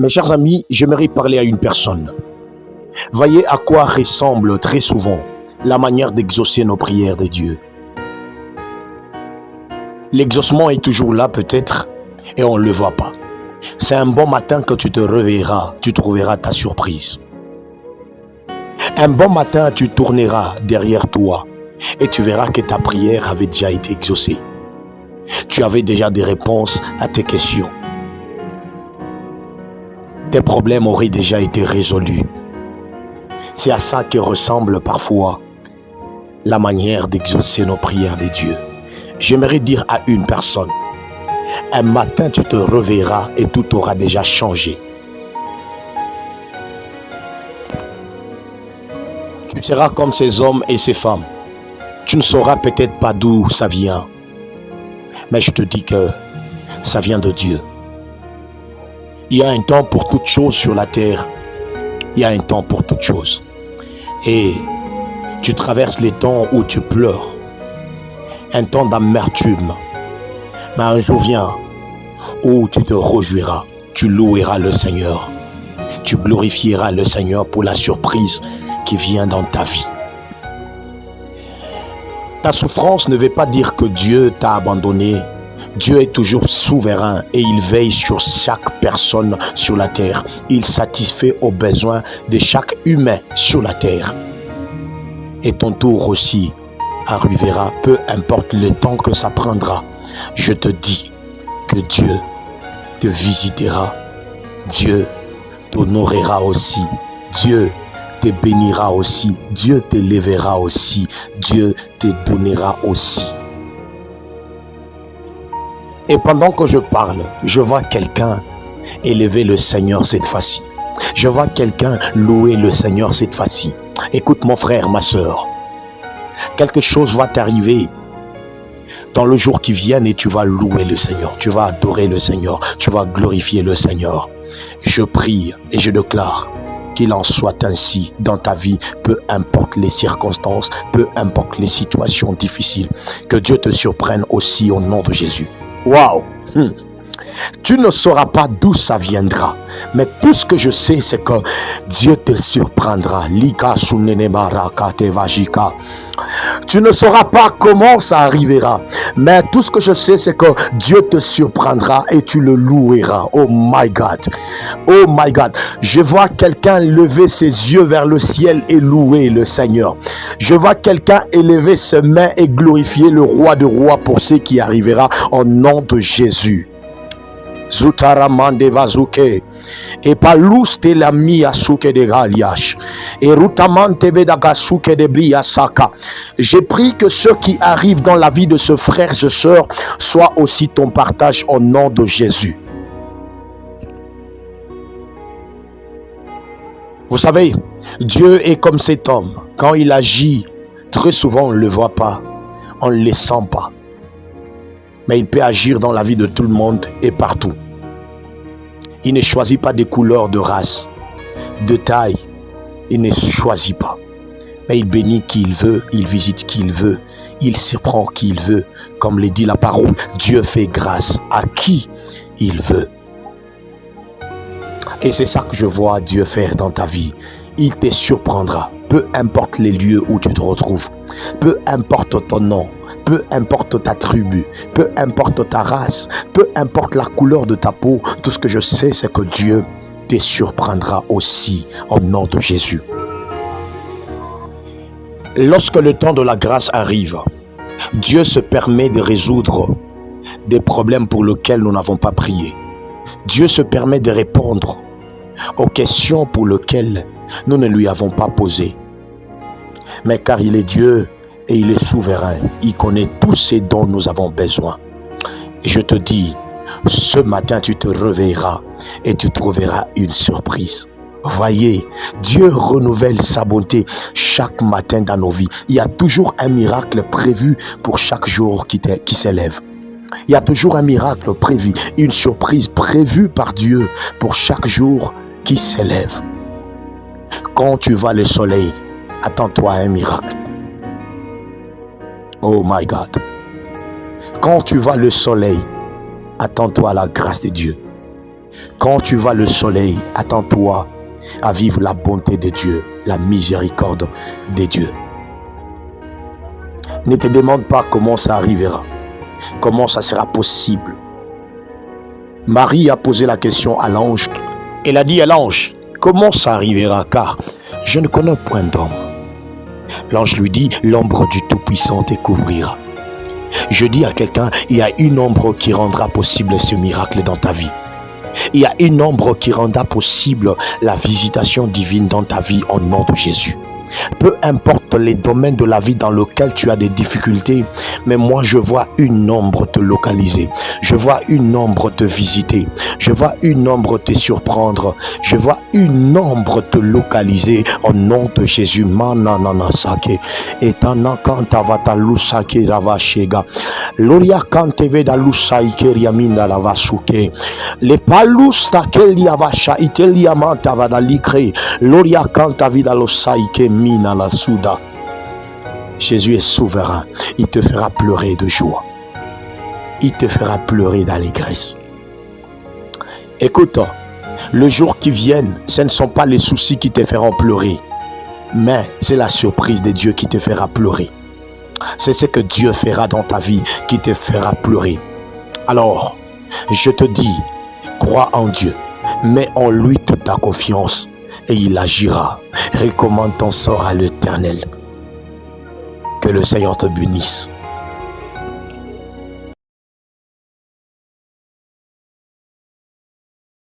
Mes chers amis, j'aimerais parler à une personne. Voyez à quoi ressemble très souvent la manière d'exaucer nos prières de Dieu. L'exaucement est toujours là peut-être et on ne le voit pas. C'est un bon matin que tu te réveilleras, tu trouveras ta surprise. Un bon matin, tu tourneras derrière toi et tu verras que ta prière avait déjà été exaucée. Tu avais déjà des réponses à tes questions. Tes problèmes auraient déjà été résolus. C'est à ça que ressemble parfois la manière d'exaucer nos prières de Dieu. J'aimerais dire à une personne, un matin tu te réveilleras et tout aura déjà changé. Tu seras comme ces hommes et ces femmes. Tu ne sauras peut-être pas d'où ça vient, mais je te dis que ça vient de Dieu. Il y a un temps pour toute chose sur la terre. Il y a un temps pour toute chose. Et tu traverses les temps où tu pleures. Un temps d'amertume. Mais un jour vient où tu te réjouiras. Tu loueras le Seigneur. Tu glorifieras le Seigneur pour la surprise qui vient dans ta vie. Ta souffrance ne veut pas dire que Dieu t'a abandonné. Dieu est toujours souverain et il veille sur chaque personne sur la terre. Il satisfait aux besoins de chaque humain sur la terre. Et ton tour aussi arrivera, peu importe le temps que ça prendra. Je te dis que Dieu te visitera. Dieu t'honorera aussi. Dieu te bénira aussi. Dieu t'élèvera aussi. Dieu te donnera aussi. Et pendant que je parle, je vois quelqu'un élever le Seigneur cette fois-ci. Je vois quelqu'un louer le Seigneur cette fois-ci. Écoute mon frère, ma soeur. Quelque chose va t'arriver dans le jour qui vient et tu vas louer le Seigneur. Tu vas adorer le Seigneur. Tu vas glorifier le Seigneur. Je prie et je déclare qu'il en soit ainsi dans ta vie, peu importe les circonstances, peu importe les situations difficiles. Que Dieu te surprenne aussi au nom de Jésus. Waouh! Tu ne sauras pas d'où ça viendra, mais tout ce que je sais, c'est que Dieu te surprendra. Tu ne sauras pas comment ça arrivera, mais tout ce que je sais, c'est que Dieu te surprendra et tu le loueras. Oh my God! Oh my God! Je vois quelqu'un lever ses yeux vers le ciel et louer le Seigneur. Je vois quelqu'un élever ses mains et glorifier le roi de rois pour ce qui arrivera au nom de Jésus. Zutaramande vazuke et palus te la mia suke de galiash et rutamante vedagasuke de briasaka. J'ai pris que ce qui arrive dans la vie de ce frère et sœur soit aussi ton partage au nom de Jésus. Vous savez, Dieu est comme cet homme. Quand il agit, très souvent on ne le voit pas, on ne le sent pas. Mais il peut agir dans la vie de tout le monde et partout. Il ne choisit pas des couleurs de race, de taille. Il ne choisit pas. Mais il bénit qui il veut, il visite qui il veut, il surprend qui il veut. Comme le dit la parole, Dieu fait grâce à qui il veut. Et c'est ça que je vois Dieu faire dans ta vie. Il te surprendra, peu importe les lieux où tu te retrouves, peu importe ton nom, peu importe ta tribu, peu importe ta race, peu importe la couleur de ta peau, tout ce que je sais, c'est que Dieu te surprendra aussi au nom de Jésus. Lorsque le temps de la grâce arrive, Dieu se permet de résoudre des problèmes pour lesquels nous n'avons pas prié. Dieu se permet de répondre aux questions pour lesquelles nous ne lui avons pas posé. Mais car il est Dieu et il est souverain, il connaît tout ce dont nous avons besoin. Et je te dis, ce matin tu te réveilleras et tu trouveras une surprise. Voyez, Dieu renouvelle sa bonté chaque matin dans nos vies. Il y a toujours un miracle prévu pour chaque jour qui s'élève. Il y a toujours un miracle prévu, une surprise prévue par Dieu pour chaque jour qui s'élève. Quand tu vois le soleil, attends-toi à un miracle. Oh my God. Quand tu vois le soleil, attends-toi à la grâce de Dieu. Quand tu vois le soleil, attends-toi à vivre la bonté de Dieu, la miséricorde de Dieu. Ne te demande pas comment ça arrivera, comment ça sera possible. Marie a posé la question à l'ange. Elle a dit à l'ange, comment ça arrivera, car je ne connais point d'homme. L'ange lui dit, l'ombre du Tout-Puissant te couvrira. Je dis à quelqu'un, il y a une ombre qui rendra possible ce miracle dans ta vie. Il y a une ombre qui rendra possible la visitation divine dans ta vie au nom de Jésus. Peu importe les domaines de la vie dans lesquels tu as des difficultés, mais moi je vois une ombre te localiser, je vois une ombre te visiter, je vois une ombre te surprendre, je vois une ombre te localiser au nom de Jésus. Mananana sake etana kanta vata lusake ravashega loria kante veda lusaike riaminda lavasuke le palus takelia vasha itelia manta vada likre loria kanta vida losaike mina la souda. Jésus est souverain. Il te fera pleurer de joie. Il te fera pleurer d'allégresse. Écoute, le jour qui vient, ce ne sont pas les soucis qui te feront pleurer, mais c'est la surprise de Dieu qui te fera pleurer. C'est ce que Dieu fera dans ta vie qui te fera pleurer. Alors, je te dis, crois en Dieu, mets en lui toute ta confiance et il agira. Recommande ton sort à l'Éternel. Que le Seigneur te bénisse.